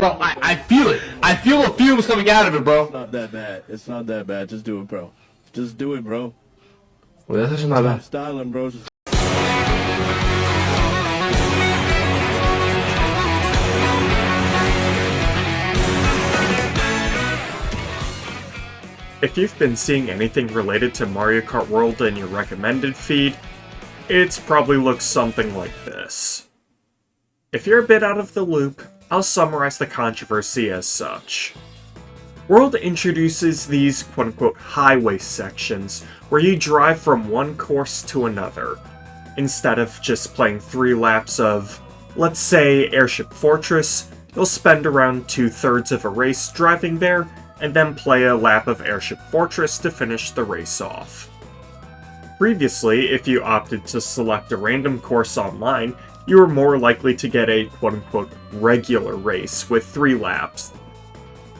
Bro, I feel it. I feel the fumes coming out of it, bro. It's not that bad. It's not that bad. Just do it, bro. Just do it, bro. Well, that's not bad. Styling, bro. Just... If you've been seeing anything related to Mario Kart World in your recommended feed, it's probably looks something like this. If you're a bit out of the loop, I'll summarize the controversy as such. World introduces these quote-unquote highway sections where you drive from one course to another, instead of just playing 3 laps of, let's say, Airship Fortress. You'll spend around 2/3 of a race driving there, and then play a lap of Airship Fortress to finish the race off. Previously, if you opted to select a random course online, you were more likely to get a quote-unquote regular race with 3 laps.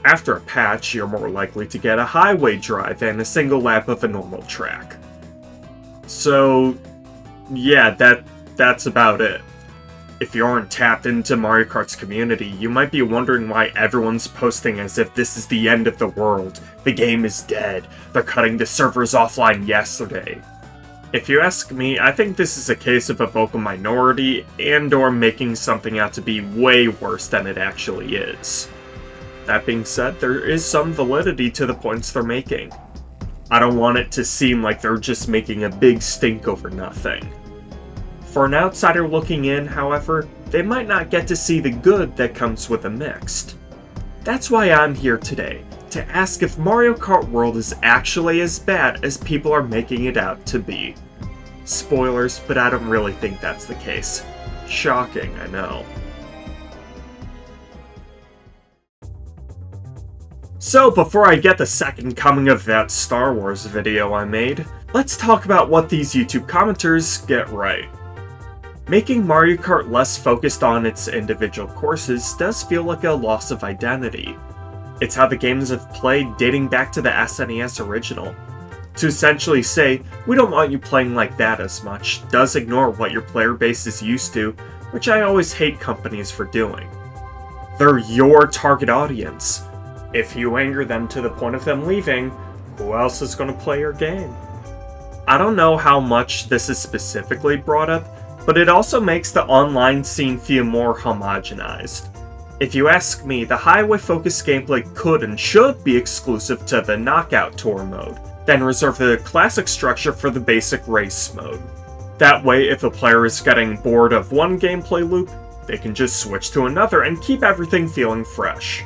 After a patch, you're more likely to get a highway drive and a single lap of a normal track. So, yeah, that's about it. If you aren't tapped into Mario Kart's community, you might be wondering why everyone's posting as if this is the end of the world, the game is dead, they're cutting the servers offline yesterday. If you ask me, I think this is a case of a vocal minority and/or making something out to be way worse than it actually is. That being said, there is some validity to the points they're making. I don't want it to seem like they're just making a big stink over nothing. For an outsider looking in, however, they might not get to see the good that comes with a mixed. That's why I'm here today, to ask if Mario Kart World is actually as bad as people are making it out to be. Spoilers, but I don't really think that's the case. Shocking, I know. So before I get the second coming of that Star Wars video I made, let's talk about what these YouTube commenters get right. Making Mario Kart less focused on its individual courses does feel like a loss of identity. It's how the games have played dating back to the SNES original. To essentially say, we don't want you playing like that as much, does ignore what your player base is used to, which I always hate companies for doing. They're your target audience. If you anger them to the point of them leaving, who else is going to play your game? I don't know how much this is specifically brought up, but it also makes the online scene feel more homogenized. If you ask me, the highway-focused gameplay could and should be exclusive to the Knockout Tour mode, then reserve the classic structure for the basic race mode. That way, if a player is getting bored of one gameplay loop, they can just switch to another and keep everything feeling fresh.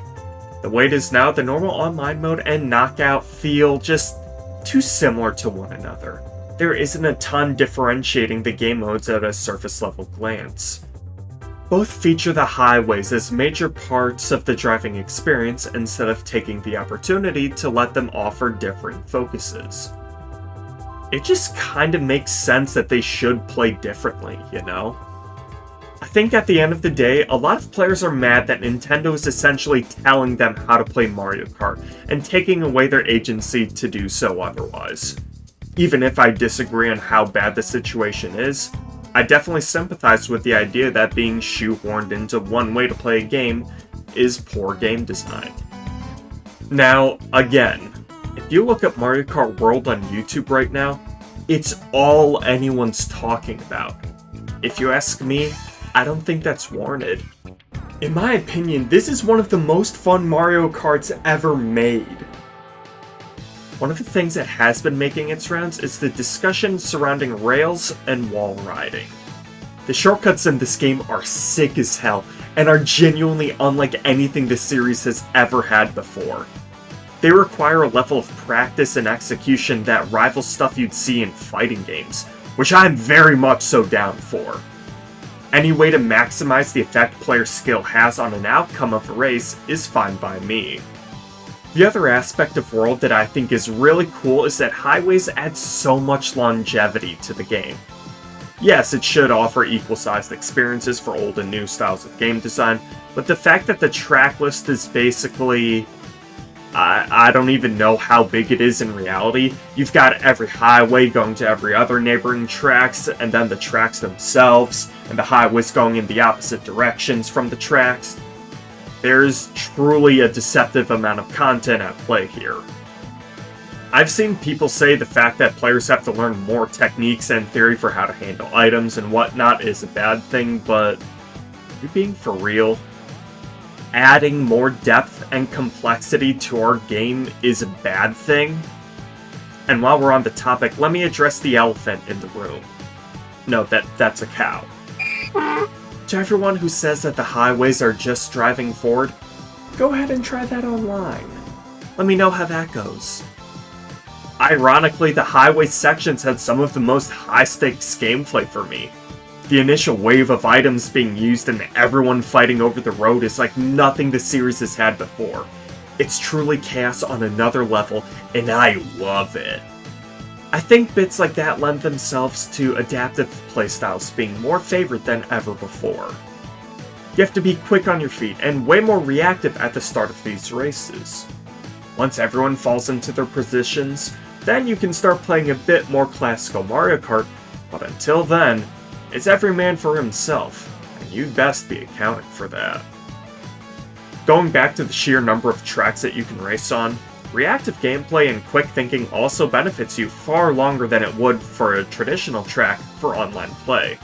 The way it is now, the normal online mode and Knockout feel just too similar to one another. There isn't a ton differentiating the game modes at a surface level glance. Both feature the highways as major parts of the driving experience instead of taking the opportunity to let them offer different focuses. It just kinda makes sense that they should play differently, you know? I think at the end of the day, a lot of players are mad that Nintendo is essentially telling them how to play Mario Kart and taking away their agency to do so otherwise. Even if I disagree on how bad the situation is, I definitely sympathize with the idea that being shoehorned into one way to play a game is poor game design. Now, again, if you look at Mario Kart World on YouTube right now, it's all anyone's talking about. If you ask me, I don't think that's warranted. In my opinion, this is one of the most fun Mario Karts ever made. One of the things that has been making its rounds is the discussion surrounding rails and wall riding. The shortcuts in this game are sick as hell, and are genuinely unlike anything the series has ever had before. They require a level of practice and execution that rivals stuff you'd see in fighting games, which I'm very much so down for. Any way to maximize the effect player skill has on an outcome of a race is fine by me. The other aspect of World that I think is really cool is that highways add so much longevity to the game. Yes, it should offer equal-sized experiences for old and new styles of game design, but the fact that the track list is basically... I don't even know how big it is in reality. You've got every highway going to every other neighboring tracks, and then the tracks themselves, and the highways going in the opposite directions from the tracks. There's truly a deceptive amount of content at play here. I've seen people say the fact that players have to learn more techniques and theory for how to handle items and whatnot is a bad thing, but are you being for real? Adding more depth and complexity to our game is a bad thing? And while we're on the topic, let me address the elephant in the room. No, that's a cow. To everyone who says that the highways are just driving forward, go ahead and try that online. Let me know how that goes. Ironically, the highway sections had some of the most high-stakes gameplay for me. The initial wave of items being used and everyone fighting over the road is like nothing the series has had before. It's truly chaos on another level, and I love it. I think bits like that lend themselves to adaptive playstyles being more favored than ever before. You have to be quick on your feet and way more reactive at the start of these races. Once everyone falls into their positions, then you can start playing a bit more classical Mario Kart, but until then, it's every man for himself, and you'd best be accounting for that. Going back to the sheer number of tracks that you can race on, reactive gameplay and quick thinking also benefits you far longer than it would for a traditional track for online play.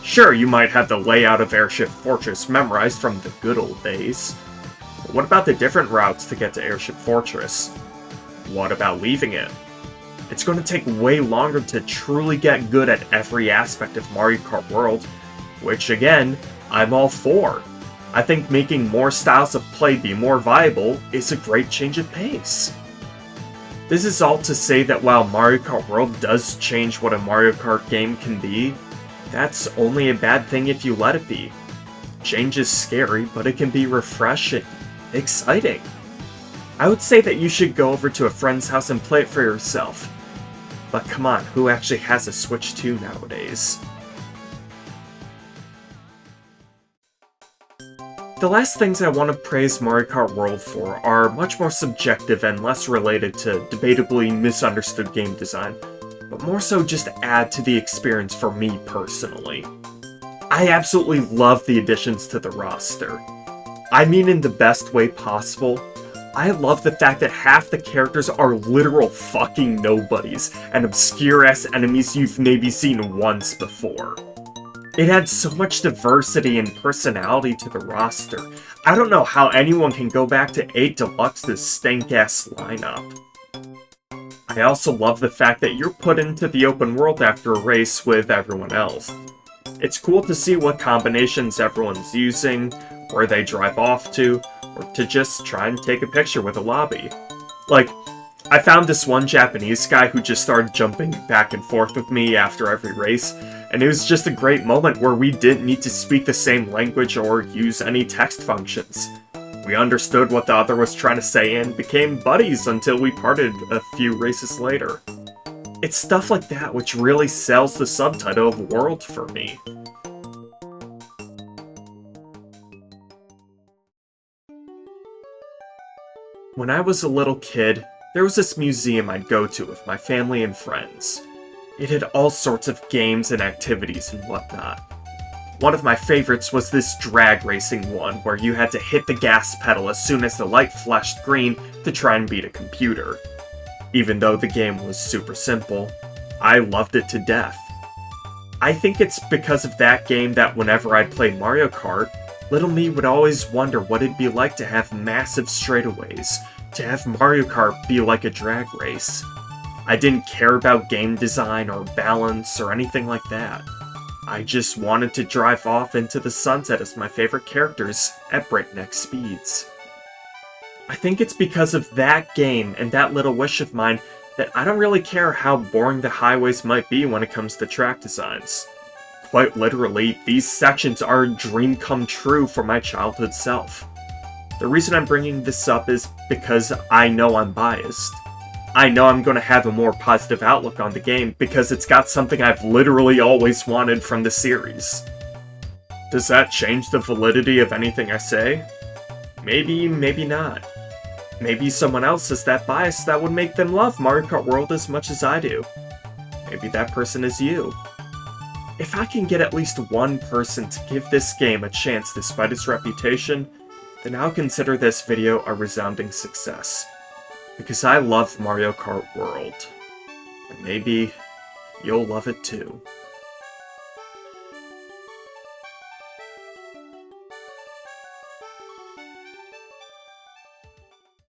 Sure, you might have the layout of Airship Fortress memorized from the good old days, but what about the different routes to get to Airship Fortress? What about leaving it? It's going to take way longer to truly get good at every aspect of Mario Kart World, which again, I'm all for. I think making more styles of play be more viable is a great change of pace. This is all to say that while Mario Kart World does change what a Mario Kart game can be, that's only a bad thing if you let it be. Change is scary, but it can be refreshing, exciting. I would say that you should go over to a friend's house and play it for yourself. But come on, who actually has a Switch 2 nowadays? The last things I want to praise Mario Kart World for are much more subjective and less related to debatably misunderstood game design, but more so just add to the experience for me personally. I absolutely love the additions to the roster. I mean in the best way possible. I love the fact that half the characters are literal fucking nobodies and obscure-ass enemies you've maybe seen once before. It adds so much diversity and personality to the roster. I don't know how anyone can go back to 8 Deluxe's stank-ass lineup. I also love the fact that you're put into the open world after a race with everyone else. It's cool to see what combinations everyone's using, where they drive off to, or to just try and take a picture with a lobby. Like, I found this one Japanese guy who just started jumping back and forth with me after every race, and it was just a great moment where we didn't need to speak the same language or use any text functions. We understood what the other was trying to say and became buddies until we parted a few races later. It's stuff like that which really sells the subtitle of World for me. When I was a little kid, there was this museum I'd go to with my family and friends. It had all sorts of games and activities and whatnot. One of my favorites was this drag racing one, where you had to hit the gas pedal as soon as the light flashed green to try and beat a computer. Even though the game was super simple, I loved it to death. I think it's because of that game that whenever I'd play Mario Kart, little me would always wonder what it'd be like to have massive straightaways, to have Mario Kart be like a drag race. I didn't care about game design or balance or anything like that. I just wanted to drive off into the sunset as my favorite characters at breakneck speeds. I think it's because of that game and that little wish of mine that I don't really care how boring the highways might be when it comes to track designs. Quite literally, these sections are a dream come true for my childhood self. The reason I'm bringing this up is because I know I'm biased. I know I'm going to have a more positive outlook on the game because it's got something I've literally always wanted from the series. Does that change the validity of anything I say? Maybe, maybe not. Maybe someone else is that biased that would make them love Mario Kart World as much as I do. Maybe that person is you. If I can get at least one person to give this game a chance despite its reputation, then I'll consider this video a resounding success. Because I love Mario Kart World. And maybe you'll love it too.